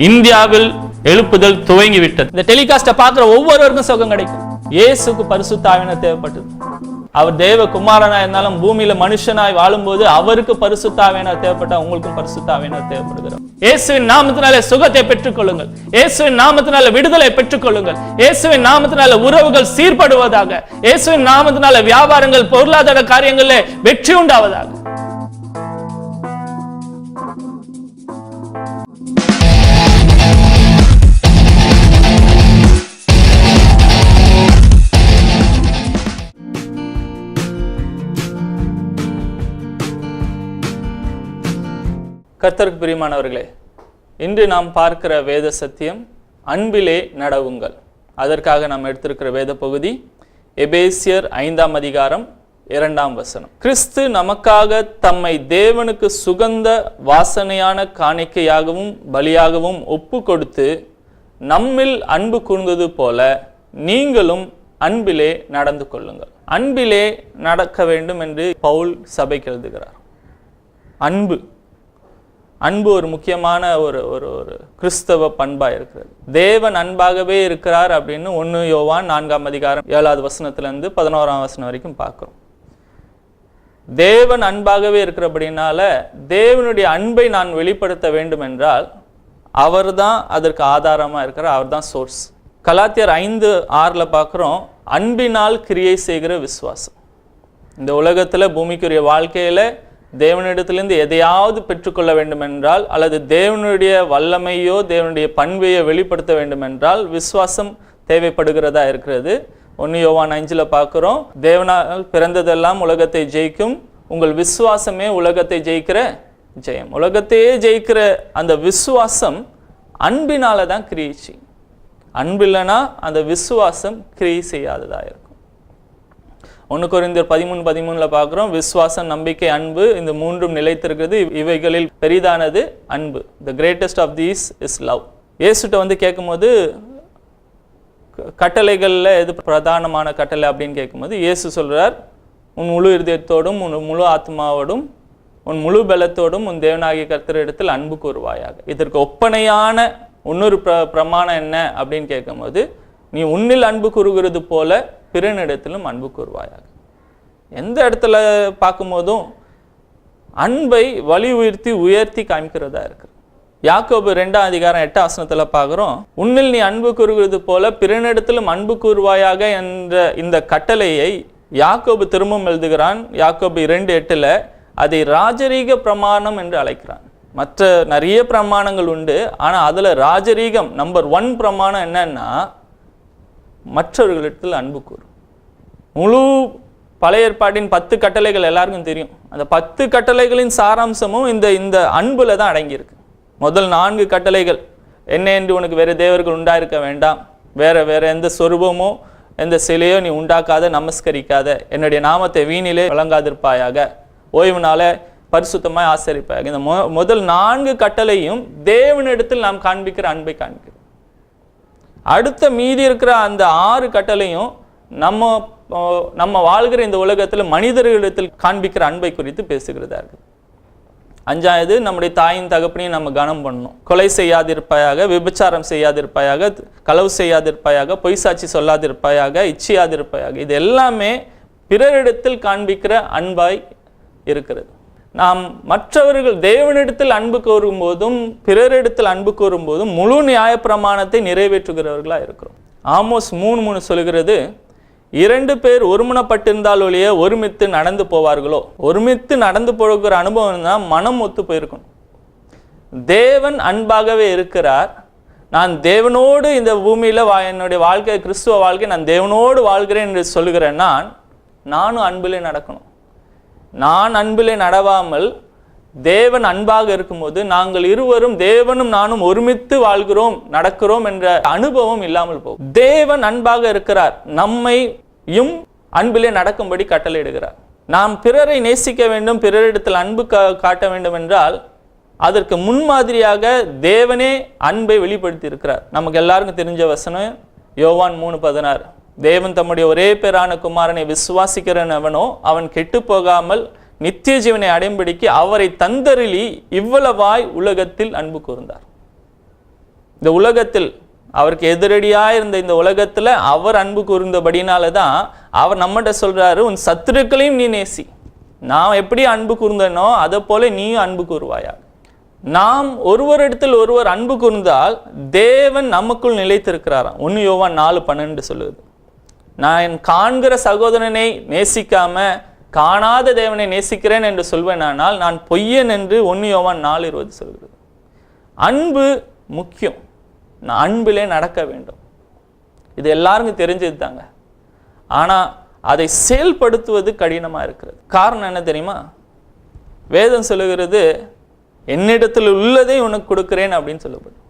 இந்தியாவில் எழுப்புதல் துவங்கிவிட்டது. இந்த டெலிகாஸ்ட பார்க்கிற ஒவ்வொருவருக்கும் சுகம் கிடைக்கும். இயேசுக்கு பரிசுத்த ஆவியானவர் தேவைப்பட்டது. அவர் தேவ குமாரனா இருந்தாலும் பூமியில மனுஷனாய் வாழும்போது அவருக்கு பரிசுத்த ஆவியானவர் தேவைப்பட்டா உங்களுக்கும் பரிசுத்த ஆவியானவர் தேவைப்படுகிறார். இயேசுவின் நாமத்தினாலே சுகத்தை பெற்றுக் கொள்ளுங்கள். இயேசுவின் நாமத்தினால விடுதலை பெற்றுக் கொள்ளுங்கள். இயேசுவின் நாமத்தினால உறவுகள் சீர்படுவதாக. இயேசுவின் நாமத்தினால வியாபாரங்கள் பொருளாதார காரியங்களிலே வெற்றி உண்டாவதாக. கர்த்தருக்கு பிரியமானவர்களே, இன்று நாம் பார்க்கிற வேத சத்தியம் அன்பிலே நடவுங்கள். அதற்காக நாம் எடுத்திருக்கிற வேத பகுதி எபேசியர் 5ஆம் அதிகாரம் 2ஆம் வசனம். கிறிஸ்து நமக்காக தம்மை தேவனுக்கு சுகந்த வாசனையான காணிக்கையாகவும் பலியாகவும் ஒப்பு கொடுத்து நம்மில் அன்பு கூர்ந்தது போல நீங்களும் அன்பிலே நடந்து கொள்ளுங்கள். அன்பிலே நடக்க வேண்டும் என்று பவுல் சபைக்கு எழுதுகிறார். அன்பு ஒரு முக்கியமான ஒரு கிறிஸ்தவ பண்பா இருக்கிறது. தேவன் அன்பாகவே இருக்கிறார் அப்படின்னு 1 யோவான் 4ஆம் அதிகாரம் 7வது வசனத்திலிருந்து 11ஆம் வசனம் வரைக்கும் பார்க்கிறோம். தேவன் அன்பாகவே இருக்கிறபடினால தேவனுடைய அன்பை நான் வெளிப்படுத்த வேண்டும் என்றால் அவர்தான் அதற்கு ஆதாரமா இருக்கிறார். அவர் தான் சோர்ஸ். கலாத்தியர் 5:6 பார்க்கிறோம், அன்பினால் கிரியை செய்கிற விசுவாசம். இந்த உலகத்துல பூமிக்குரிய வாழ்க்கையில தேவனிடத்திலிருந்து எதையாவது பெற்றுக்கொள்ள வேண்டும் என்றால் அல்லது தேவனுடைய வல்லமையோ தேவனுடைய பண்பையோ வெளிப்படுத்த வேண்டும் என்றால் விசுவாசம் தேவைப்படுகிறதா இருக்கிறது. 1 யோவான் 5 பார்க்கிறோம், தேவனால் பிறந்ததெல்லாம் உலகத்தை ஜெயிக்கும், உங்கள் விசுவாசமே உலகத்தை ஜெயிக்கிற ஜெயம். உலகத்தையே ஜெயிக்கிற அந்த விசுவாசம் அன்பினால தான் கிரியை செய்யும். அன்பில்லைனா அந்த விசுவாசம் கிரியை செய்யாததா இருக்கும். 1 கொரிந்தியர் 13:13 பார்க்கிறோம், விசுவாசம், நம்பிக்கை, அன்பு, இந்த மூன்றும் நிலைத்திருக்கிறது, இவைகளில் பெரிதானது அன்பு. The greatest of these is love. இயேசுட்ட வந்து கேட்கும்போது கட்டளைகள்ல எது பிரதானமான கட்டளை அப்படின்னு கேட்கும்போது இயேசு சொல்றார், உன் முழு இருதயத்தோடும் உன் முழு ஆத்மாவோடும் உன் முழு பலத்தோடும் உன் தேவனாகிய கர்த்தரிடத்தில் அன்பு கூறுவாயாக. இதற்கு ஒப்பனையான இன்னொரு பிரமாணம் என்ன அப்படின்னு கேட்கும்போது, நீ உன்னில் அன்பு கூறுகிறது போல பிறனிடத்திலும் அன்பு கூறுவாயாக. எந்த இடத்துல பார்க்கும்போதும் அன்பை உயர்த்தி காமிக்கிறதா இருக்கு. யாக்கோபு 2ஆம் அதிகாரம் 8ஆம் வசனத்துல பார்க்கிறோம், உன்னில் நீ அன்பு கூறுகிறது போல பிறனிடத்திலும் அன்பு கூறுவாயாக என்ற இந்த கட்டளையை யாக்கோபு திரும்பவும் எழுதுகிறான். யாக்கோபு 2:8 அதை ராஜரீக பிரமாணம் என்று அழைக்கிறான். மற்ற நிறைய பிரமாணங்கள் உண்டு, ஆனா அதுல ராஜரீகம் நம்பர் 1 பிரமாணம் என்னன்னா மற்றவர்களிடத்தில் அன்பு கூறும். முழு பழைய ஏற்பாட்டின் 10 கட்டளைகள் எல்லாருக்கும் தெரியும். அந்த 10 கட்டளைகளின் சாராம்சமும் இந்த அன்புல தான் அடங்கியிருக்கு. முதல் 4 கட்டளைகள் என்ன என்று உனக்கு வேற தேவர்கள் உண்டாயிருக்க வேண்டாம், வேற எந்த சொரூபமோ எந்த சிலையோ நீ உண்டாக்காத, நமஸ்கரிக்காத, என்னுடைய நாமத்தை வீணிலே வழங்காதிருப்பாயாக, ஓய்வு நாள பரிசுத்தமாய் ஆசரிப்பாயாக. இந்த முதல் 4 கட்டளையும் தேவனிடத்தில் நாம் காண்பிக்கிற அன்பை காண்பிக்கிறோம். அடுத்த மீதி இருக்கிற அந்த 6 கட்டளையும் நம்ம வாழ்கிற இந்த உலகத்தில் மனிதர்களிடத்தில் காண்பிக்கிற அன்பை குறித்து பேசுகிறதா இருக்கு. 5வது, நம்முடைய தாயின் தகப்பனையும் நம்ம கனம் பண்ணணும். கொலை செய்யாதிருப்பாயாக, விபச்சாரம் செய்யாதிருப்பாயாக, களவு செய்யாதிருப்பாயாக, பொய் சாட்சி சொல்லாதிருப்பாயாக, இச்சையாதிருப்பாயாக. இது எல்லாமே பிறரிடத்தில் காண்பிக்கிற அன்பாய் இருக்கிறது. நாம் மற்றவர்கள் தேவனிடத்தில் அன்பு கூறும் போதும் பிறரிடத்தில் அன்பு கூறும் போதும் முழு நியாய பிரமாணத்தை நிறைவேற்றுகிறவர்களா இருக்கிறோம். ஆமோஸ் 3:3 சொல்கிறது, 2 பேர் ஒருமனப்பட்டிருந்தால் ஒழிய ஒருமித்து நடந்து போவார்களோ. ஒருமித்து நடந்து போகிற அனுபவம் தான் மனம் ஒத்து போயிருக்கணும். தேவன் அன்பாகவே இருக்கிறார். நான் தேவனோடு இந்த பூமியில என்னுடைய வாழ்க்கை, கிறிஸ்துவ வாழ்க்கை, நான் தேவனோடு வாழ்கிறேன் என்று சொல்லுகிறேன். நானும் அன்பிலே நடக்கணும். நான் அன்பிலே நடவாமல் தேவன் அன்பாக இருக்கும்போது நாங்கள் இருவரும், தேவனும் நானும் ஒருமித்து வாழ்கிறோம், நடக்கிறோம் என்ற அனுபவம் இல்லாமல் போகும். தேவன் அன்பாக இருக்கிறார், நம்மையும் அன்பிலே நடக்கும்படி கட்டளையிடுகிறார். நாம் பிறரை நேசிக்க வேண்டும், பிறரிடத்தில் அன்பு காட்ட வேண்டும் என்றால் அதற்கு முன்மாதிரியாக தேவனே அன்பை வெளிப்படுத்தி இருக்கிறார். நமக்கு எல்லாருக்கும் தெரிஞ்ச வசனம் யோவான் 3:16, தேவன் தம்முடைய ஒரே பேரான குமாரனை விசுவாசிக்கிறவனோ அவன் கெட்டு போகாமல் நித்திய ஜீவனை அடையும்படிக்கு அவரை தந்தருளி இவ்வளவாய் உலகத்தில் அன்பு கூர்ந்தார். இந்த உலகத்தில் அவருக்கு எதிரடியாக இருந்த இந்த உலகத்தில் அவர் அன்பு கூர்ந்தபடினால தான் அவர் நம்மகிட்ட சொல்றாரு, உன் சத்துருக்களையும் நீ நேசி. நான் எப்படி அன்பு கூர்ந்தனோ அதை போல நீயும் அன்பு கூறுவாயா. நாம் ஒருவரிடத்தில் ஒருவர் அன்பு கூர்ந்தால் தேவன் நமக்குள் நிலைத்திருக்கிறாராம். 1 யோவான் 4:12 சொல்லுது. நான் காண்கிற சகோதரனை நேசிக்காம காணாத தேவனை நேசிக்கிறேன் என்று சொல்வேனானால் நான் பொய்யன் என்று 1 யோவான் 4:20 சொல்கிறது. அன்பு முக்கியம். நான் அன்பிலே நடக்க வேண்டும். இது எல்லாருக்கும் தெரிஞ்சது தாங்க. ஆனால் அதை செயல்படுத்துவது கடினமாக இருக்கிறது. காரணம் என்ன தெரியுமா? வேதம் சொல்லுகிறது, என்னிடத்தில் உள்ளதை உனக்கு கொடுக்கிறேன் அப்படின்னு சொல்லப்படும்.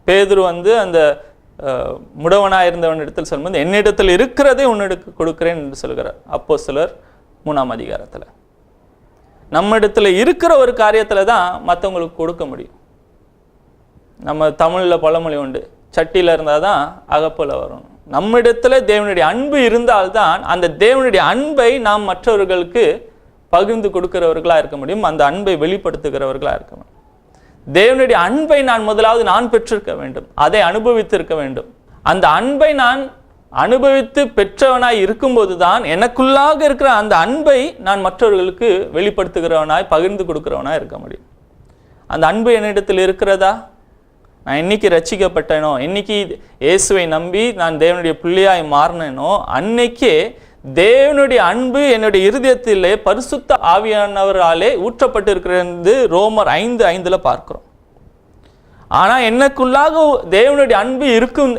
பேதுரு அந்த முடவனாக இருந்தவனிடத்தில் சொல்லும்போது என்னிடத்தில் இருக்கிறதை உன்னிடக்கு கொடுக்கிறேன் என்று சொல்கிறார். அப்போஸ்தலர் 3ஆம் அதிகாரத்தில். நம்ம இடத்துல இருக்கிற ஒரு காரியத்தில் தான் மற்றவங்களுக்கு கொடுக்க முடியும். நம்ம தமிழில் பழமொழி உண்டு, சட்டியில் இருந்தால் தான் அகப்போல வரும். நம்மிடத்துல தேவனுடைய அன்பு இருந்தால்தான் அந்த தேவனுடைய அன்பை நாம் மற்றவர்களுக்கு பகிர்ந்து கொடுக்கிறவர்களாக இருக்க முடியும். அந்த அன்பை வெளிப்படுத்துகிறவர்களாக இருக்க முடியும். தேவனுடைய அன்பை முதலாவது நான் பெற்றிருக்க வேண்டும், அதை அனுபவித்திருக்க வேண்டும். அந்த அன்பை நான் அனுபவித்து பெற்றவனாய் இருக்கும்போது தான் எனக்குள்ளாக இருக்கிற அந்த அன்பை நான் மற்றவர்களுக்கு வெளிப்படுத்துகிறவனாய் பகிர்ந்து கொடுக்கிறவனாய் இருக்க முடியும். அந்த அன்பு என்னிடத்தில் இருக்கிறதா? நான் என்னைக்கு ரட்சிக்கப்பட்டேனோ, என்னைக்கு இயேசுவை நம்பி நான் தேவனுடைய பிள்ளையாய் மாறினேனோ அன்னைக்கே தேவனுடைய அன்பு என்னுடைய இருதயத்திலே பரிசுத்த ஆவியானவராலே ஊற்றப்பட்டு இருக்கிறது ரோமர் 5:5 பார்க்கிறோம். ஆனால் எனக்குள்ளாக தேவனுடைய அன்பு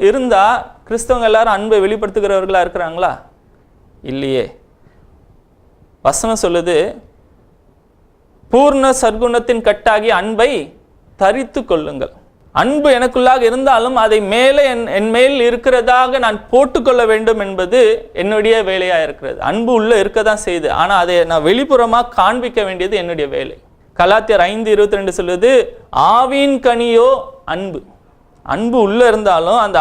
இருந்தா கிறிஸ்தவங்க எல்லாரும் அன்பை வெளிப்படுத்துகிறவர்களா இருக்கிறாங்களா? இல்லையே. வசனம் சொல்லுது, பூர்ண சர்க்குணத்தின் கட்டாகிய அன்பை தரித்து கொள்ளுங்கள். அன்பு எனக்குள்ளாக இருந்தாலும் அதை மேலே என் மேல் இருக்கிறதாக நான் போட்டுக்கொள்ள வேண்டும் என்பது என்னுடைய வேலையாக இருக்கிறது. அன்பு உள்ள இருக்க தான் செய்யுது, ஆனால் அதை நான் வெளிப்புறமாக காண்பிக்க வேண்டியது என்னுடைய வேலை. கலாத்தியர் 5:22 சொல்லுது, ஆவியின் கனியோ அன்பு. அன்பு உள்ள இருந்தாலும் அந்த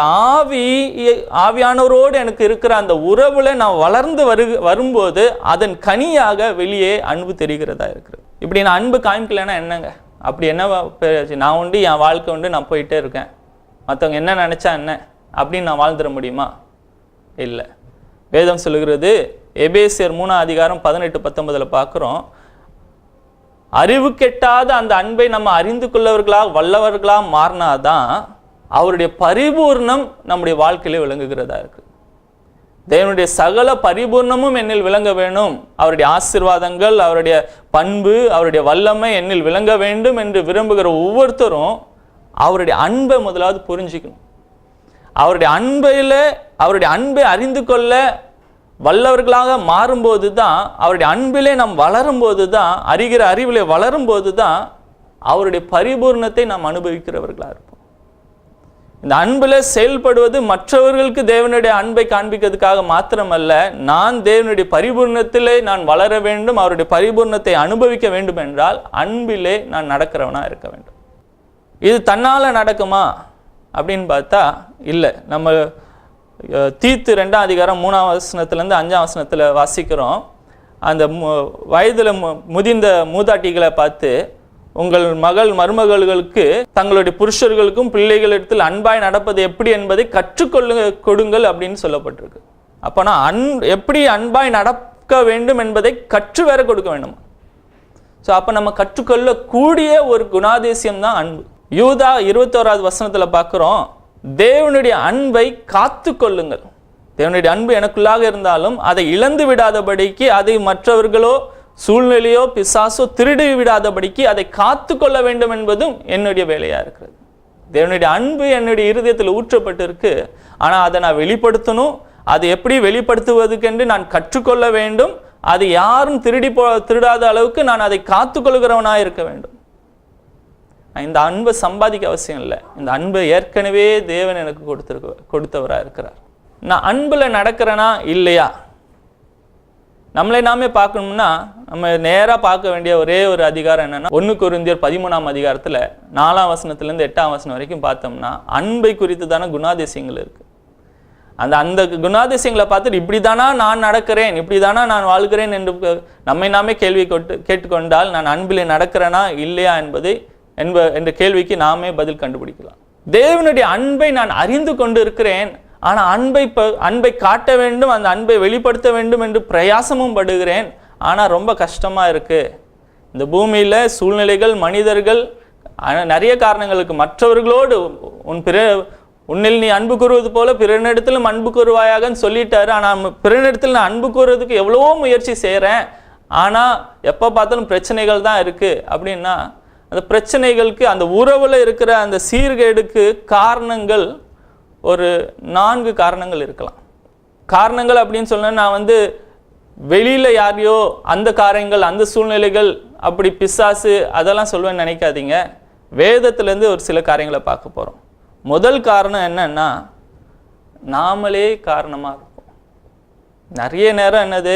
ஆவியானவரோடு எனக்கு இருக்கிற அந்த உறவுல நான் வளர்ந்து வரும்போது அதன் கனியாக வெளியே அன்பு தெரிகிறதா இருக்கிறது. இப்படி நான் அன்பு காமிக்கலைன்னா என்னங்க? அப்படி என்ன நான் உண்டு, என் வாழ்க்கை உண்டு, நான் போயிட்டே இருக்கேன், மற்றவங்க என்ன நினைச்சா என்ன அப்படின்னு நான் வாழ்ந்துட முடியுமா? இல்லை. வேதம் சொல்லுகிறது, எபேசியர் 3ஆம் அதிகாரம் 18-19 பார்க்குறோம், அறிவு கெட்டாத அந்த அன்பை நம்ம அறிந்து கொள்ளவர்களாக வல்லவர்களாக மாறினாதான் அவருடைய பரிபூர்ணம் நம்முடைய வாழ்க்கையிலே விளங்குகிறதா இருக்கு. தேவனுடைய சகல பரிபூர்ணமும் என்னில் விளங்க வேணும், அவருடைய ஆசீர்வாதங்கள், அவருடைய பண்பு, அவருடைய வல்லமை என்னில் விளங்க வேண்டும் என்று விரும்புகிற ஒவ்வொருத்தரும் அவருடைய அன்பை முதலாவது புரிஞ்சிக்கணும். அவருடைய அன்பை அறிந்து கொள்ள வல்லவர்களாக மாறும்போது தான், அவருடைய அன்பிலே நாம் வளரும்போது தான், அறிகிற அறிவிலே வளரும்போது தான் அவருடைய பரிபூர்ணத்தை நாம் அனுபவிக்கிறவர்களாக இருப்போம். இந்த அன்பில் செயல்படுவது மற்றவர்களுக்கு தேவனுடைய அன்பை காண்பிக்கிறதுக்காக மாத்திரமல்ல, நான் தேவனுடைய பரிபூர்ணத்திலே நான் வளர வேண்டும், அவருடைய பரிபூர்ணத்தை அனுபவிக்க வேண்டும் என்றால் அன்பிலே நான் நடக்கிறவனா இருக்க வேண்டும். இது தன்னால் நடக்குமா அப்படின்னு பார்த்தா இல்லை. நம்ம தீத்து 2ஆம் அதிகாரம் 3ஆம் வசனத்திலேருந்து 5ஆம் வசனத்தில் வாசிக்கிறோம். அந்த வயதில் முதிர்ந்த மூதாட்டிகளை பார்த்து, உங்கள் மகள் மருமகளுக்கு தங்களுடைய புருஷர்களுக்கும் பிள்ளைகளிடத்தில் அன்பாய் நடப்பது எப்படி என்பதை கொடுங்கள் அப்படின்னு சொல்லப்பட்டிருக்கு. அப்போனா எப்படி அன்பாய் நடக்க வேண்டும் என்பதை கற்று வேற கொடுக்க வேண்டுமா? ஸோ அப்போ நம்ம கற்றுக்கொள்ளக்கூடிய ஒரு குணாதிசயம் தான் அன்பு. யூதா 21ஆவது வசனத்தில் பார்க்குறோம், தேவனுடைய அன்பை காத்து கொள்ளுங்கள். தேவனுடைய அன்பு எனக்குள்ளாக இருந்தாலும் அதை இழந்து விடாதபடிக்கு, அதை மற்றவர்களோ சூழ்நிலையோ பிசாசோ திருடி விடாதபடிக்கு அதை காத்து கொள்ள வேண்டும் என்பதும் என்னுடைய வேலையா இருக்கிறது. தேவனுடைய அன்பு என்னுடைய இருதயத்தில் ஊற்றப்பட்டிருக்கு, ஆனால் அதை நான் வெளிப்படுத்தணும். அதை எப்படி வெளிப்படுத்துவதற்கென்று நான் கற்றுக்கொள்ள வேண்டும். அது யாரும் திருடாத அளவுக்கு நான் அதை காத்து கொள்கிறவனாக இருக்க வேண்டும். இந்த அன்பை சம்பாதிக்க அவசியம் இல்லை. இந்த அன்பை ஏற்கனவே தேவன் எனக்கு கொடுத்தவராக இருக்கிறார். நான் அன்பில் நடக்கிறேனா இல்லையா? நம்மளை நாமே பார்க்கணும்னா நம்ம நேராக பார்க்க வேண்டிய ஒரே ஒரு அதிகாரம் என்னன்னா, 1 கொரிந்தியர் 13ஆம் அதிகாரத்தில் 4ஆம் வசனத்திலேருந்து 8ஆம் வசனம் வரைக்கும் பார்த்தோம்னா அன்பை குறித்து தானே குணாதிசயங்கள் இருக்கு. அந்த குணாதிசயங்களை பார்த்துட்டு இப்படி தானா நான் நடக்கிறேன், இப்படி தானா நான் வாழ்கிறேன் என்று நம்மை நாமே கேட்டுக்கொண்டால் நான் அன்பிலே நடக்கிறேனா இல்லையா என்ற கேள்விக்கு நாமே பதில் கண்டுபிடிக்கலாம். தேவனுடைய அன்பை நான் அறிந்து கொண்டு இருக்கிறேன், ஆனால் அன்பை காட்ட வேண்டும், அந்த அன்பை வெளிப்படுத்த வேண்டும் என்று பிரயாசமும் படுகிறேன். ஆனால் ரொம்ப கஷ்டமாக இருக்குது. இந்த பூமியில் சூழ்நிலைகள், மனிதர்கள் நிறைய காரணங்களுக்கு மற்றவர்களோடு உன்னில் நீ அன்பு கூறுவது போல பிறனிடத்திலும் அன்பு கூறுவாயாகன்னு சொல்லிட்டாரு. ஆனால் பிறனிடத்தில் நான் அன்பு கூறுறதுக்கு எவ்வளவோ முயற்சி செய்கிறேன், ஆனால் எப்போ பார்த்தாலும் பிரச்சனைகள் தான் இருக்குது. அப்படின்னா அந்த பிரச்சனைகளுக்கு, அந்த உறவில் இருக்கிற அந்த சீர்கேடுக்கு காரணங்கள் ஒரு 4 காரணங்கள் இருக்கலாம். காரணங்கள் அப்படின்னு சொன்னா நான் வெளியில் யாரையோ அந்த காரியங்கள், அந்த சூழ்நிலைகள், அப்படி பிசாசு அதெல்லாம் சொல்லுவேன்னு நினைக்காதீங்க. வேதத்திலேருந்து ஒரு சில காரியங்களை பார்க்க போகிறோம். முதல் காரணம் என்னன்னா, நாமளே காரணமாக இருக்கும். நிறைய நேரம் என்னது,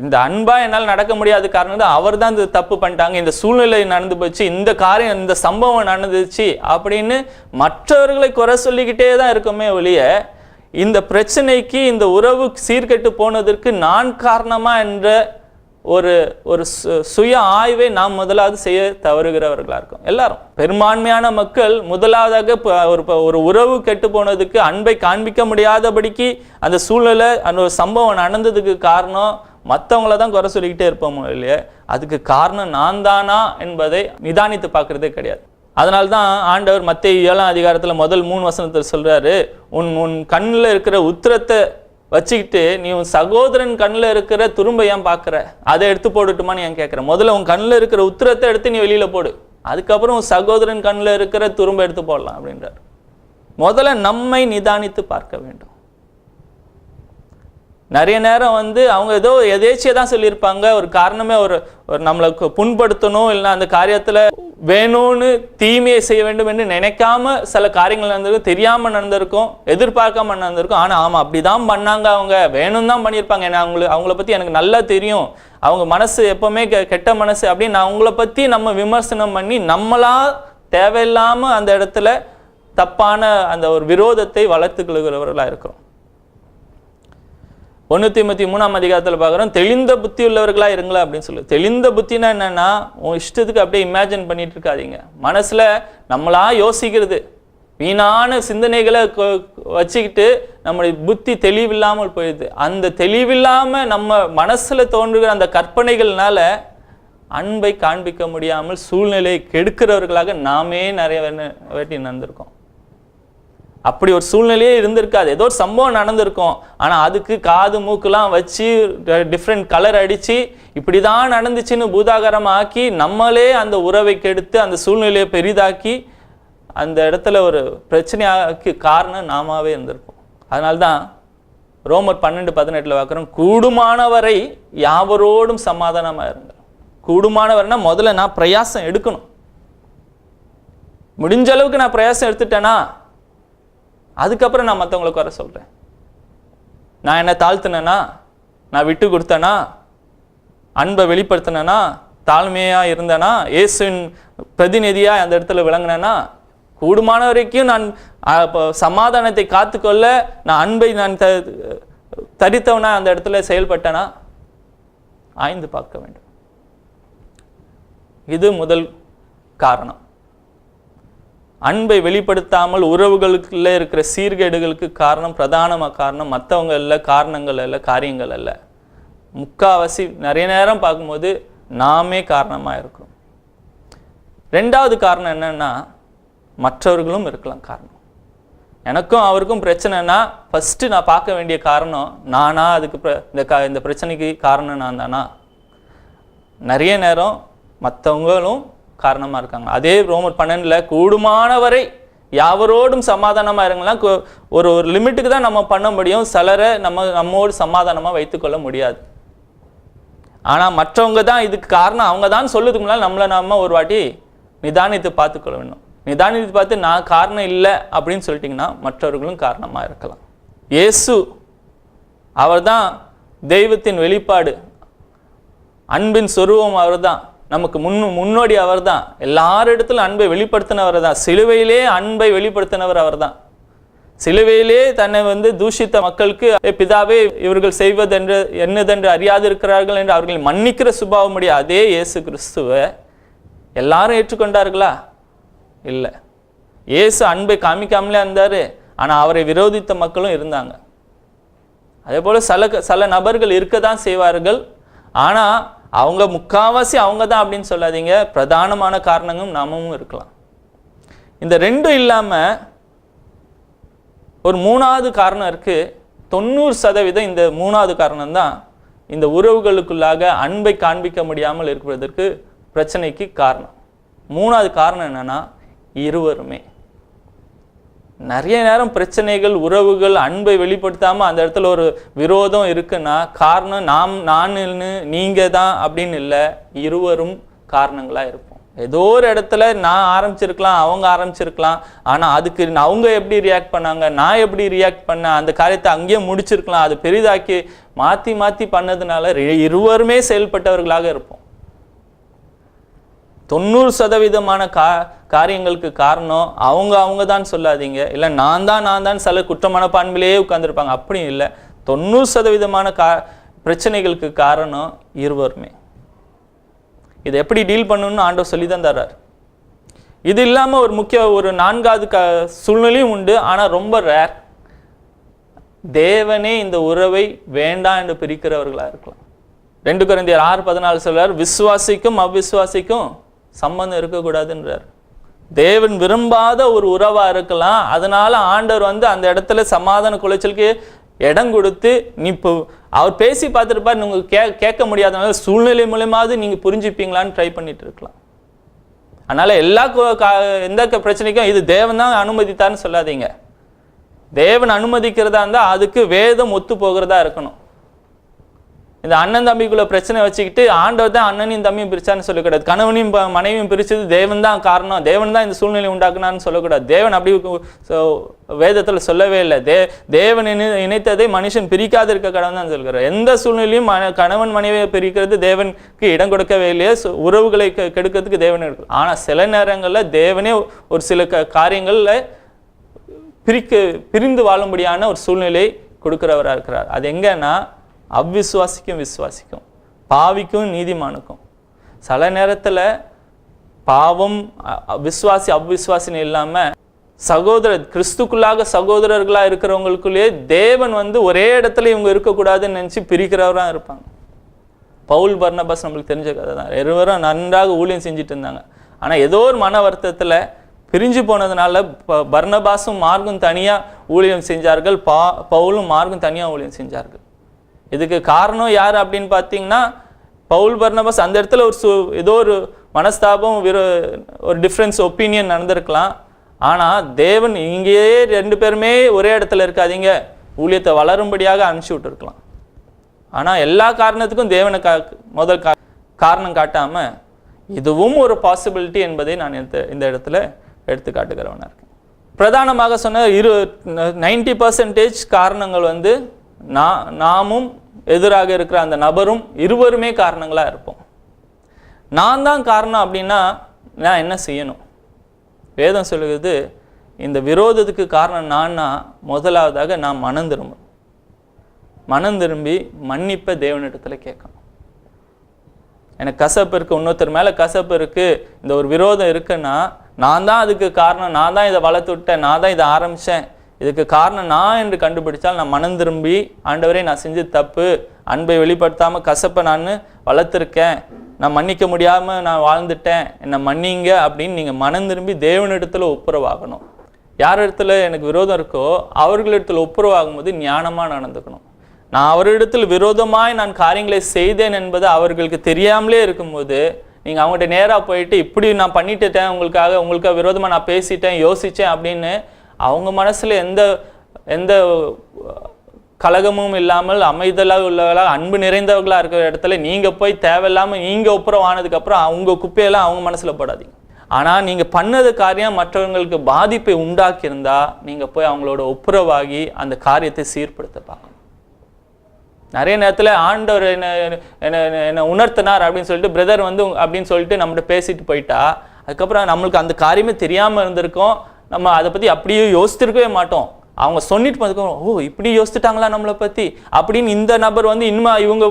இந்த அன்பா என்னால் நடக்க முடியாத காரணம் தான் அவர் தான் இந்த தப்பு பண்ணிட்டாங்க, இந்த சூழ்நிலை நடந்து போச்சு, இந்த காரியம், இந்த சம்பவம் நடந்துச்சு அப்படின்னு மற்றவர்களை குறை சொல்லிக்கிட்டே தான் இருக்குமே ஒழிய, இந்த பிரச்சனைக்கு, இந்த உறவு சீர்கெட்டு போனதற்கு நான் காரணமா என்ற ஒரு சுய ஆய்வை நாம் முதலாவது செய்ய தவறுகிறவர்களா இருக்கும். எல்லாரும், பெரும்பான்மையான மக்கள் முதலாவதாக ஒரு உறவு கெட்டு போனதுக்கு, அன்பை காண்பிக்க முடியாதபடிக்கு அந்த சூழ்நிலை, அந்த ஒரு சம்பவம் நடந்ததுக்கு காரணம் மற்றவங்கள தான் குறை சொல்லிக்கிட்டே இருப்போமோ இல்லையா, அதுக்கு காரணம் நான் தானா என்பதை நிதானித்து பார்க்கறதே கிடையாது. அதனால்தான் ஆண்டவர் மத்தேயு 7ஆம் அதிகாரத்தில் முதல் 3 வசனத்தில் சொல்றாரு, உன் கண்ணில் இருக்கிற உத்திரத்தை வச்சுக்கிட்டு நீ உன் சகோதரன் கண்ணில் இருக்கிற துரும்பை ஏன் பார்க்குற, அதை எடுத்து போடட்டுமான்னு ஏன் கேட்குறேன். முதல்ல உன் கண்ணில் இருக்கிற உத்திரத்தை எடுத்து நீ வெளியில போடு, அதுக்கப்புறம் உன் சகோதரன் கண்ணில் இருக்கிற துரும்பை எடுத்து போடலாம் அப்படின்றார். முதல்ல நம்மை நிதானித்து பார்க்க வேண்டும். நிறைய நேரம் அவங்க ஏதோ எதேச்சியாக தான் சொல்லியிருப்பாங்க, ஒரு காரணமே ஒரு நம்மளுக்கு புண்படுத்தணும், இல்லைன்னா அந்த காரியத்தில் வேணும்னு தீமையை செய்ய வேண்டும் என்று நினைக்காம சில காரியங்கள் நடந்திருக்கும், தெரியாமல் நடந்திருக்கும், எதிர்பார்க்காம நடந்திருக்கும். ஆனால் ஆமாம் அப்படி தான் பண்ணாங்க, அவங்க வேணும் தான் பண்ணியிருப்பாங்க, ஏன்னா அவங்கள பற்றி எனக்கு நல்லா தெரியும், அவங்க மனசு எப்போவுமே கெட்ட மனசு அப்படின்னு அவங்கள பற்றி நம்ம விமர்சனம் பண்ணி நம்மளா தேவையில்லாமல் அந்த இடத்துல தப்பான அந்த ஒரு விரோதத்தை வளர்த்து கொள்கிறவர்களாக இருக்கிறோம். 1 தீமோத்தேயு 3ஆம் அதிகாரத்தில் பார்க்குறோம், தெளிந்த புத்தி உள்ளவர்களா இருங்களா அப்படின்னு சொல்லு. தெளிந்த புத்தினா என்னன்னா, உன் இஷ்டத்துக்கு அப்படியே இமேஜின் பண்ணிட்டு இருக்காதீங்க. மனசுல நம்மளா யோசிக்கிறது, வீணான சிந்தனைகளை வச்சுக்கிட்டு நம்முடைய புத்தி தெளிவில்லாமல் போயிடுது. அந்த தெளிவில்லாம நம்ம மனசுல தோன்றுகிற அந்த கற்பனைகள்னால அன்பை காண்பிக்க முடியாமல் சூழ்நிலையை கெடுக்கிறவர்களாக நாமே நிறைய வேட்டி நடந்திருக்கோம். அப்படி ஒரு சூழ்நிலையே இருந்திருக்காது, ஏதோ ஒரு சம்பவம் நடந்திருக்கும், ஆனால் அதுக்கு காது மூக்கெல்லாம் வச்சு டிஃப்ரெண்ட் கலர் அடித்து இப்படி தான் நடந்துச்சுன்னு பூதாகரமாக ஆக்கி நம்மளே அந்த உறவை கெடுத்து அந்த சூழ்நிலையை பெரிதாக்கி அந்த இடத்துல ஒரு பிரச்சனையாக்கு காரணம் நாமாவே இருந்திருப்போம். அதனால்தான் ரோமர் 12:18 பார்க்குறோம், கூடுமானவரை யாவரோடும் சமாதானமாக இருங்க. கூடுமானவர்னா முதல்ல நான் பிரயாசம் எடுக்கணும். முடிஞ்ச அளவுக்கு நான் பிரயாசம் எடுத்துட்டேன்னா அதுக்கப்புறம் நான் மற்றவங்களுக்கு வர சொல்கிறேன். நான் என்ன தாழ்த்தினேனா, நான் விட்டு கொடுத்தேனா, அன்பை வெளிப்படுத்தினேனா, தாழ்மையாக இருந்தேனா, இயேசுவின் பிரதிநிதியாக அந்த இடத்துல விளங்கினேனா, கூடுமான வரைக்கும் நான் சமாதானத்தை காத்துக்கொள்ள நான் அன்பை நான் தரித்தவனா அந்த இடத்துல செயல்பட்டேனா ஆய்ந்து பார்க்க வேண்டும். இது முதல் காரணம். அன்பை வெளிப்படுத்தாமல் உறவுகளுக்குள்ள இருக்கிற சீர்கேடுகளுக்கு காரணம், பிரதான காரணம் மற்றவங்க இல்லை, காரணங்கள் அல்ல, காரியங்கள் அல்ல. முக்காவாசி நிறைய நேரம் பார்க்கும்போது நாமே காரணமாக இருக்கிறோம். 2வது காரணம் என்னன்னா, மற்றவர்களும் இருக்கலாம் காரணம். எனக்கும் அவருக்கும் பிரச்சனைனா ஃபஸ்ட்டு நான் பார்க்க வேண்டிய காரணம் நானா, அதுக்கு இந்த பிரச்சனைக்கு காரணம் நான் தானா? நிறைய நேரம் மற்றவங்களும் காரணமாக இருக்காங்க. அதே ரோமர் 12 கூடுமானவரை யாவரோடும் சமாதானமாக இருங்கலாம். ஒரு லிமிட்டுக்கு தான் நம்ம பண்ண முடியும், சிலரை நம்மோடு சமாதானமாக வைத்துக்கொள்ள முடியாது. ஆனால் மற்றவங்க தான் இதுக்கு காரணம், அவங்க தான் சொல்லுறதுக்கு முன்னால் நம்மளை நம்ம ஒரு வாட்டி நிதானித்து பார்த்துக்கொள்ள வேண்டும். நிதானித்து பார்த்து நான் காரணம் இல்லை அப்படின்னு சொல்லிட்டிங்கன்னா மற்றவர்களும் காரணமாக இருக்கலாம். இயேசு அவர் தான் தெய்வத்தின் வெளிப்பாடு, அன்பின் சொரூபம் அவர் தான், நமக்கு முன்னோடி அவர் தான், எல்லாரிடத்திலும் அன்பை வெளிப்படுத்தினவர் தான், சிலுவையிலே அன்பை வெளிப்படுத்தினவர் அவர் தான். சிலுவையிலே தன்னை தூஷித்த மக்களுக்கு, பிதாவே இவர்கள் செய்வதென்று என்னதென்று அறியாது இருக்கிறார்கள் என்று அவர்களை மன்னிக்கிற சுபாவமுடைய அதே இயேசு கிறிஸ்துவை எல்லாரும் ஏற்றுக்கொண்டார்களா? இல்லை. இயேசு அன்பை காமிக்காமலே இருந்தார், ஆனால் அவரை விரோதித்த மக்களும் இருந்தாங்க. அதே போல் சில நபர்கள் இருக்க தான் செய்வார்கள். ஆனால் அவங்க முக்காவாசி அவங்க தான் அப்படின்னு சொல்லாதீங்க, பிரதானமான காரணங்களும் நாமும் இருக்கலாம். இந்த ரெண்டும் இல்லாமல் ஒரு மூணாவது காரணம் இருக்குது. 90% இந்த மூணாவது காரணம் தான் இந்த உறவுகளுக்குள்ளாக அன்பை காண்பிக்க முடியாமல் இருப்பதற்கு பிரச்சனைக்கு காரணம். மூணாவது காரணம் என்னன்னா, இருவருமே. நிறைய நேரம் பிரச்சனைகள், உறவுகள், அன்பை வெளிப்படுத்தாமல் அந்த இடத்துல ஒரு விரோதம் இருக்குன்னா காரணம் நான் நீங்க தான் அப்படின்னு இல்லை, இருவரும் காரணங்களாக இருப்போம். ஏதோ ஒரு இடத்துல நான் ஆரம்பிச்சிருக்கலாம், அவங்க ஆரம்பிச்சிருக்கலாம், ஆனால் அதுக்கு அவங்க எப்படி ரியாக்ட் பண்ணாங்க, நான் எப்படி ரியாக்ட் பண்ணேன், அந்த காரியத்தை அங்கேயே முடிச்சிருக்கலாம். அது பெரிதாக்கி மாற்றி மாற்றி பண்ணதுனால இருவருமே செயல்பட்டவர்களாக இருப்போம். 90% காரியங்களுக்கு காரணம் அவங்க தான் சொல்லாதீங்க. இல்லை நான் தான் சில குற்றமனப்பான்மையிலேயே உட்கார்ந்துருப்பாங்க, அப்படியும் இல்லை. 90% பிரச்சனைகளுக்கு காரணம் இருவருமே. இதை எப்படி டீல் பண்ணணும்னு ஆண்டவர் சொல்லி தான் தர்றார். இது இல்லாமல் ஒரு 4வது சூழ்நிலையும் உண்டு, ஆனால் ரொம்ப ரேர். தேவனே இந்த உறவை வேண்டாம் என்று பிரிக்கிறவர்களாக இருக்கலாம். 2 கொரிந்தியர் 6:14 சொல்றார், விசுவாசிக்கும் அவ்விசுவாசிக்கும் சம்பந்தம் இருக்கக்கூடாதுன்றார். தேவன் விரும்பாத ஒரு உறவா இருக்கலாம், அதனால ஆண்டவர் அந்த இடத்துல சமாதான குலைச்சலுக்கு இடம் கொடுத்து, நீ இப்போ அவர் பேசி பார்த்துருப்பார், நீங்கள் கேட்க முடியாதனால சூழ்நிலை மூலமாவது நீங்கள் புரிஞ்சுப்பீங்களான்னு ட்ரை பண்ணிட்டு இருக்கலாம். அதனால எந்த பிரச்சனைக்கும் இது தேவன் தான் அனுமதித்தான்னு சொல்லாதீங்க. தேவன் அனுமதிக்கிறதா இருந்தால் அதுக்கு வேதம் ஒத்து போகிறதா இருக்கணும். இந்த அண்ணன் தம்பிக்குள்ள பிரச்சனை வச்சுக்கிட்டு ஆண்டவர் தான் அண்ணனையும் தம்பியும் பிரிச்சான்னு சொல்லக்கூடாது. கணவனையும் மனைவியும் பிரிச்சது தேவன் தான் காரணம், தேவன் தான் இந்த சூழ்நிலை உண்டாக்குனான்னு சொல்லக்கூடாது. தேவன் அப்படி வேதத்தில் சொல்லவே இல்லை. தேவன் இணைத்ததை மனுஷன் பிரிக்காது இருக்க கடவுள் தான் சொல்கிறார். எந்த சூழ்நிலையும் கணவன் மனைவியை பிரிக்கிறது தேவனுக்கு இடம் கொடுக்கவே இல்லையே, உறவுகளை கெடுக்கிறதுக்கு தேவன் இருக்கு. ஆனால் சில நேரங்களில் தேவனே ஒரு சில காரியங்களில் பிரிந்து வாழும்படியான ஒரு சூழ்நிலை கொடுக்கிறவராக இருக்கிறார். அது எங்கன்னா அவ்விசுவாசிக்கும் விசுவாசிக்கும், பாவிக்கும் நீதிமானுக்கும். சில நேரத்தில் பாவம் விசுவாசி அவ்விசுவாசின்னு இல்லாமல் கிறிஸ்துக்குள்ளாக சகோதரர்களாக இருக்கிறவங்களுக்குள்ளேயே தேவன் ஒரே இடத்துல இவங்க இருக்கக்கூடாதுன்னு நினச்சி பிரிக்கிறவராக இருப்பாங்க. பவுல் பர்னபாஸ் நம்மளுக்கு தெரிஞ்ச கதை தான். இருவரும் நன்றாக ஊழியம் செஞ்சுட்டு இருந்தாங்க. ஆனால் ஏதோ ஒரு மன வருத்தத்தில் பிரிஞ்சு போனதுனால பர்னபாஸும் மார்க்கும் தனியாக ஊழியம் செஞ்சார்கள், பவுலும் மார்க்கும் தனியாக ஊழியம் செஞ்சார்கள். இதுக்கு காரணம் யார் அப்படின்னு பார்த்தீங்கன்னா, பவுல் பர்னபாஸ் அந்த இடத்துல ஏதோ ஒரு மனஸ்தாபம், ஒரு டிஃப்ரென்ஸ் ஒப்பீனியன் நடந்திருக்கலாம். ஆனால் தேவன் இங்கேயே 2 பேருமே ஒரே இடத்துல இருக்காதீங்க, ஊழியத்தை வளரும்படியாக அனுப்பிச்சி விட்டுருக்கலாம். ஆனால் எல்லா காரணத்துக்கும் தேவனை முதல் காரணம் காட்டாமல் இதுவும் ஒரு பாசிபிலிட்டி என்பதை நான் இந்த இடத்துல எடுத்து காட்டுகிறவனா இருக்கேன். பிரதானமாக சொன்ன 90% காரணங்கள் நாமும் எதிராக இருக்கிற அந்த நபரும் இருவருமே காரணங்களாக இருப்போம். நான் தான் காரணம் அப்படின்னா நான் என்ன செய்யணும்? வேதம் சொல்லுகிறது, இந்த விரோதத்துக்கு காரணம் நான்னா முதலாவதாக நான் மனம் திரும்பி மன்னிப்பை தேவனிடத்தில் கேட்கணும். எனக்கு கசப்பு இருக்குது, இன்னொருத்தர் மேலே கசப்பு இருக்குது, இந்த ஒரு விரோதம் இருக்குன்னா நான் தான் அதுக்கு காரணம், நான் தான் இதை வளர்த்து விட்டேன், நான் தான் இதை ஆரம்பித்தேன், இதுக்கு காரணம் நான் என்று கண்டுபிடிச்சால் நான் மனம் திரும்பி, ஆண்டவரே நான் செஞ்ச தப்பு, அன்பை வெளிப்படுத்தாமல் கசப்பை நான் வளர்த்துருக்கேன், நான் மன்னிக்க முடியாமல் நான் வாழ்ந்துட்டேன், என்னை மன்னிங்க அப்படின்னு நீங்கள் மனம் திரும்பி தேவனிடத்தில் ஒப்புரவாகணும். யார் இடத்துல எனக்கு விரோதம் இருக்கோ அவர்களிடத்தில் ஒப்புரவாகும் போது ஞானமாக நடந்துக்கணும். நான் அவரிடத்தில் விரோதமாய் நான் காரியங்களை செய்தேன் என்பது அவர்களுக்கு தெரியாமலே இருக்கும்போது நீங்கள் அவங்ககிட்ட நேராக போயிட்டு இப்படி நான் பண்ணிட்டுட்டேன், உங்களுக்காக விரோதமாக நான் பேசிட்டேன், யோசித்தேன் அப்படின்னு அவங்க மனசில் எந்த கலகமும் இல்லாமல் அமைதலாக உள்ளவர்களாக அன்பு நிறைந்தவர்களாக இருக்கிற இடத்துல நீங்கள் போய் தேவையில்லாமல் நீங்கள் ஒப்புரம் ஆனதுக்கப்புறம் அவங்க குப்பையெல்லாம் அவங்க மனசில் போடாதீங்க. ஆனால் நீங்கள் பண்ணது காரியம் மற்றவங்களுக்கு பாதிப்பை உண்டாக்கியிருந்தா நீங்கள் போய் அவங்களோட ஒப்புரவாகி அந்த காரியத்தை சீர்படுத்த பார்க்கணும். நிறைய நேரத்தில் ஆண்டவர் என்ன உணர்த்தினார் அப்படின்னு சொல்லிட்டு பிரதர் அப்படின்னு சொல்லிட்டு நம்மகிட்ட பேசிட்டு போயிட்டா அதுக்கப்புறம் நம்மளுக்கு அந்த காரியமே தெரியாமல் இருந்திருக்கோம், நம்ம அதை பற்றி அப்படியே யோசிச்சிருக்கவே மாட்டோம். அவங்க சொல்லிட்டு போதுக்கும், ஓ இப்படி யோசிச்சுட்டாங்களா நம்மளை பற்றி அப்படின்னு இந்த நபர் இன்னுமா இவங்க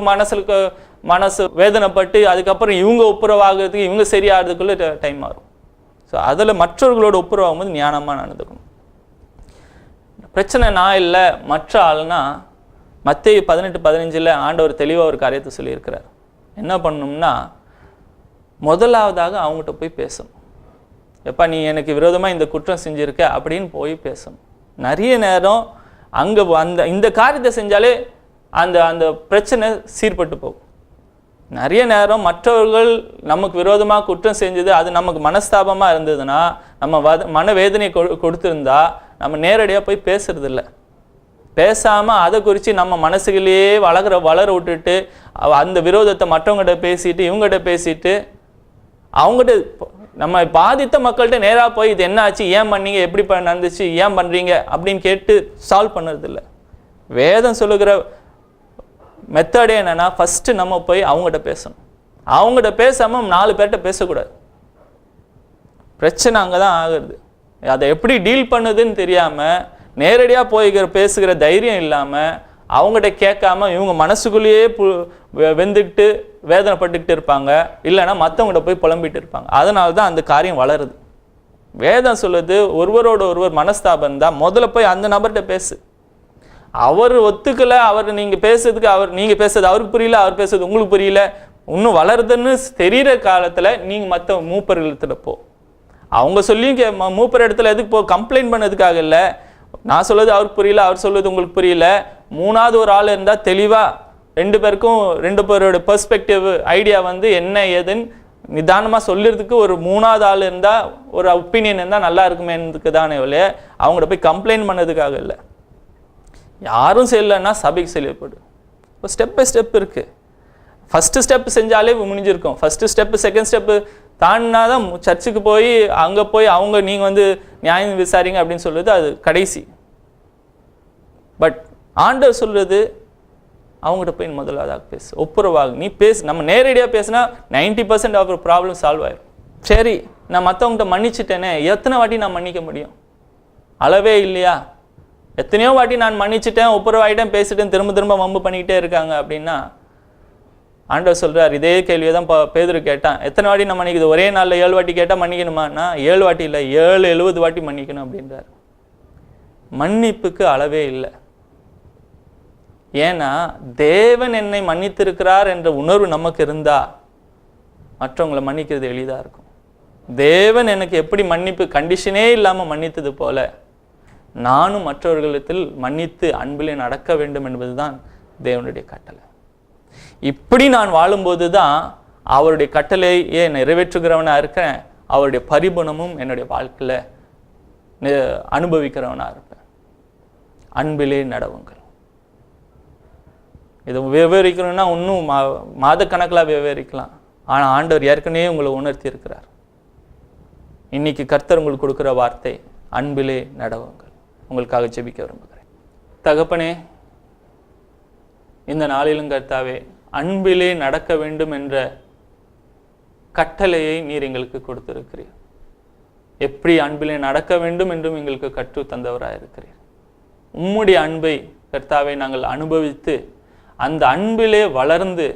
மனசு வேதனைப்பட்டு அதுக்கப்புறம் இவங்க ஒப்புரவாகிறதுக்கு இவங்க சரியாகிறதுக்குள்ள டைம் ஆகும். ஸோ அதில் மற்றவர்களோட ஒப்புரவாகும்போது ஞானமாக நடந்துக்கணும். பிரச்சனை நான் இல்லை மற்ற ஆள்னா மத்தேயு 18:15 ஆண்டவர் தெளிவாக ஒரு காரியத்தை சொல்லியிருக்கிறார். என்ன பண்ணணும்னா முதலாவதாக அவங்ககிட்ட போய் பேசணும். எப்பா நீ எனக்கு விரோதமாக இந்த குற்றம் செஞ்சுருக்க அப்படின்னு போய் பேசணும். நிறைய நேரம் அங்கே இந்த காரியத்தை செஞ்சாலே அந்த அந்த பிரச்சனை சீர்பட்டு போகும். நிறைய நேரம் மற்றவர்கள் நமக்கு விரோதமாக குற்றம் செஞ்சது அது நமக்கு மனஸ்தாபமாக இருந்ததுன்னா நம்ம மனவேதனை கொடுத்துருந்தா நம்ம நேரடியாக போய் பேசுறதில்ல. பேசாமல் அதை குறித்து நம்ம மனசுகளையே வளர விட்டுட்டு அந்த விரோதத்தை மற்றவங்ககிட்ட பேசிட்டு இவங்ககிட்ட பேசிட்டு அவங்ககிட்ட நம்ம பாதித்த மக்கள்கிட்ட நேராக போய் இது என்ன ஆச்சு, ஏன் பண்ணீங்க, எப்படி நடந்துச்சு, ஏன் பண்ணுறீங்க அப்படின்னு கேட்டு சால்வ் பண்ணுறதில்ல. வேதம் சொல்லுகிற மெத்தடே என்னன்னா ஃபஸ்ட்டு நம்ம போய் அவங்ககிட்ட பேசணும். அவங்ககிட்ட பேசாமல் 4 பேர்கிட்ட பேசக்கூடாது. பிரச்சனை அங்கே தான் ஆகுது. அதை எப்படி டீல் பண்ணுதுன்னு தெரியாமல் நேரடியாக போய் பேசுகிற தைரியம் இல்லாமல் அவங்ககிட்ட கேட்காம இவங்க மனசுக்குள்ளேயே வெந்துக்கிட்டு வேதனைப்பட்டுக்கிட்டு இருப்பாங்க. இல்லைன்னா மற்றவங்கள்ட்ட போய் புலம்பிட்டு இருப்பாங்க. அதனால தான் அந்த காரியம் வளருது. வேதம் சொல்லுது ஒருவரோட ஒருவர் மனஸ்தாபம் இருந்தால் முதல்ல போய் அந்த நபர்கிட்ட பேசு. அவர் ஒத்துக்கலை, அவர் நீங்கள் பேசுறதுக்கு நீங்கள் பேசுறது அவருக்கு புரியல, அவர் பேசுறது உங்களுக்கு புரியல, இன்னும் வளருதுன்னு தெரிகிற காலத்தில் நீங்கள் மற்ற மூப்பர் இடத்துல போ. அவங்க சொல்லியும் மூப்பர் இடத்துல எதுக்கு போ, கம்ப்ளைண்ட் பண்ணதுக்காக இல்லை. நான் சொல்லுறது அவருக்கு புரியல, அவர் சொல்லுறது உங்களுக்கு புரியல. 3வது ஒரு ஆள் இருந்தால் தெளிவாக 2 பேருக்கும் 2 பேரோட பெர்ஸ்பெக்டிவ் ஐடியா என்ன ஏதுன்னு நிதானமாக சொல்லிறதுக்கு ஒரு 3வது ஆள் இருந்தால் ஒரு ஒப்பீனியன் இருந்தால் நல்லா இருக்குமேன்றதுக்கு தானே இல்லையே, அவங்கள போய் கம்ப்ளைண்ட் பண்ணதுக்காக இல்லை. யாரும் செய்யலைன்னா சபைக்கு செய்யப்படு. இப்போ ஸ்டெப் பை ஸ்டெப் இருக்குது. ஃபஸ்ட்டு ஸ்டெப் செஞ்சாலே முடிஞ்சிருக்கும். ஃபஸ்ட்டு ஸ்டெப்பு செகண்ட் ஸ்டெப்பு தாண்டினா தான் சர்ச்சுக்கு போய் அங்கே போய் அவங்க நீங்கள் நியாயம் விசாரிங்க அப்படின்னு சொல்கிறது அது கடைசி. பட் ஆண்டவர் சொல்கிறது அவங்ககிட்ட போய் முதலாவதாக பேசு, ஒப்புரவாக நீ பேசு. நம்ம நேரடியாக பேசினா 90% ஆஃப் ப்ராப்ளம் சால்வ் ஆயிடும். சரி நான் மற்றவங்ககிட்ட மன்னிச்சிட்டேனே, எத்தனை வாட்டி நான் மன்னிக்க முடியும்? அளவே இல்லையா? எத்தனையோ வாட்டி நான் மன்னிச்சிட்டேன், ஒப்புரவாயிட்டேன், பேசிட்டேன், திரும்ப திரும்ப வம்பு பண்ணிக்கிட்டே இருக்காங்க அப்படின்னா ஆண்டவர் சொல்கிறார். இதே கேள்வியை தான் பேதுரு கேட்டான். எத்தனை வாட்டி நம்ம மன்னிக்குது? ஒரே நாளில் 7 வாட்டி கேட்டால் மன்னிக்கணுமான்னா 7 வாட்டி இல்லை, 70 வாட்டி மன்னிக்கணும் அப்படின்றார். மன்னிப்புக்கு அளவே இல்லை. ஏன்னா தேவன் என்னை மன்னித்திருக்கிறார் என்ற உணர்வு நமக்கு இருந்தா மற்றவங்களை மன்னிக்கிறது எளிதாக இருக்கும். தேவன் எனக்கு எப்படி மன்னிப்பு கண்டிஷனே இல்லாமல் மன்னித்தது போல நானும் மற்றவர்களிடத்தில் மன்னித்து அன்பிலே நடக்க வேண்டும் என்பதுதான் தேவனுடைய கட்டளை. இப்படி நான் வாழும்போது தான் அவருடைய கட்டளையே நிறைவேற்றுகிறவனா இருக்கிறேன். அவருடைய பரிபுணமும் என்னுடைய வாழ்க்கையில் அனுபவிக்கிறவனா இருப்பேன். அன்பிலே நடவுங்கள். இதை விவரிக்கணும்னா இன்னும் மாதக்கணக்கில் விவரிக்கலாம். ஆனால் ஆண்டவர் ஏற்கனவே உங்களை உணர்த்தி இருக்கிறார். இன்னைக்கு கர்த்தர் உங்களுக்கு கொடுக்குற வார்த்தை அன்பிலே நடவுங்கள். உங்களுக்காக ஜெபிக்க விரும்புகிறேன். தகப்பனே, இந்த நாளிலும் கர்த்தாவே அன்பிலே நடக்க வேண்டும் என்ற கட்டளையை நீர் எங்களுக்கு கொடுத்திருக்கிறீர். எப்படி அன்பிலே நடக்க வேண்டும் என்றும் எங்களுக்கு கற்று தந்தவராயிருக்கிறீர். உம்முடைய அன்பை கர்த்தாவை நாங்கள் அனுபவித்து அந்த அன்பிலே வளர்ந்து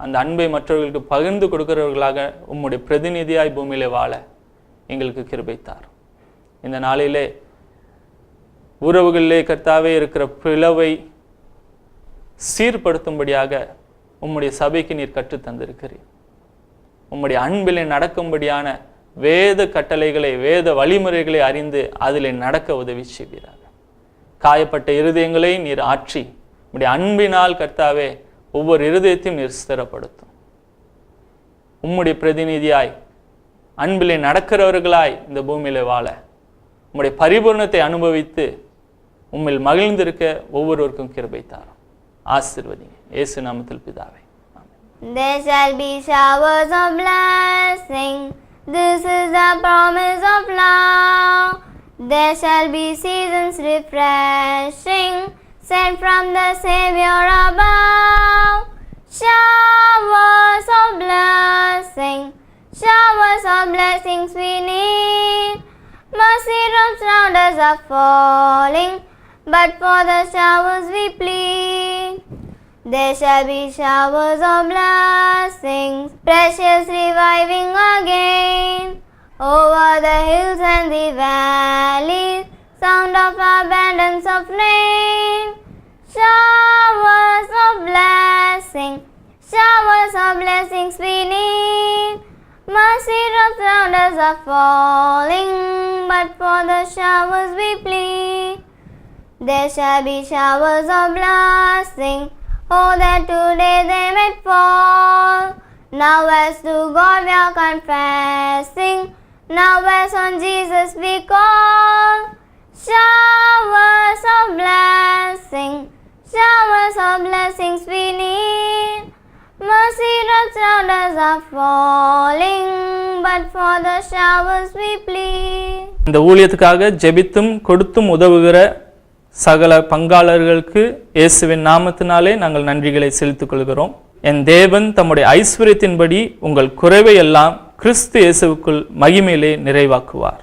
அந்த அன்பை மற்றவர்களுக்கு பகிர்ந்து கொடுக்கிறவர்களாக உம்முடைய பிரதிநிதியாய் பூமியிலே வாழ எங்களுக்கு கிருபைத்தார். இந்த நாளிலே உறவுகளிலே கர்த்தாவே இருக்கிற பிளவை சீர்படுத்தும்படியாக உம்முடைய சபைக்கு நீர் கற்று தந்திருக்கிறீர். உம்முடைய அன்பிலே நடக்கும்படியான வேத கட்டளைகளை வேத வழிமுறைகளை அறிந்து அதிலே நடக்க உதவி செய்வீராக. காயப்பட்ட இருதயங்களை நீர் ஆற்றி உம்முடைய அன்பினால் கர்த்தாவே ஒவ்வொரு இருதயத்தையும் நீர் ஸ்திரப்படுத்தும். உம்முடைய பிரதிநிதியாய் அன்பிலே நடக்கிறவர்களாய் இந்த பூமியில வாழ உம்முடைய பரிபூர்ணத்தை அனுபவித்து உம்மில் மகிழ்ந்திருக்க ஒவ்வொருவருக்கும் கிருபை தாரும். ஆசீர்வதிங்க. இயேசு நாமத்தில் பிதாவே. There shall be showers of blessing. This is the promise of love. There shall be seasons refreshing, sent from the Savior above. Showers of blessing, showers of blessings we need. Mercy drops round us are falling, but for the showers we plead. There shall be showers of blessings, precious reviving again. over the hills and the valleys, sound of abundance of rain. Showers of blessings we need. Mercy drops round us are falling, but for the showers we plead. There shall be showers of blessing, oh that today they might fall. Now as to God we are confessing, now as on Jesus we call. Showers of blessings we need. Mercy drops round us are falling, but for the showers we plead. இந்த ஊழியத்துக்காக ஜெபித்தும் கொடுத்தும் உதவுகிற சகல பங்காளர்களுக்கு இயேசுவின் நாமத்தினாலே நாங்கள் நன்றிகளை செலுத்திக் கொள்கிறோம். என் தேவன் தம்முடைய ஐஸ்வரியத்தின்படி உங்கள் குறைவை எல்லாம் கிறிஸ்து இயேசுவுக்குள் மகிமையிலே நிறைவாக்குவார்.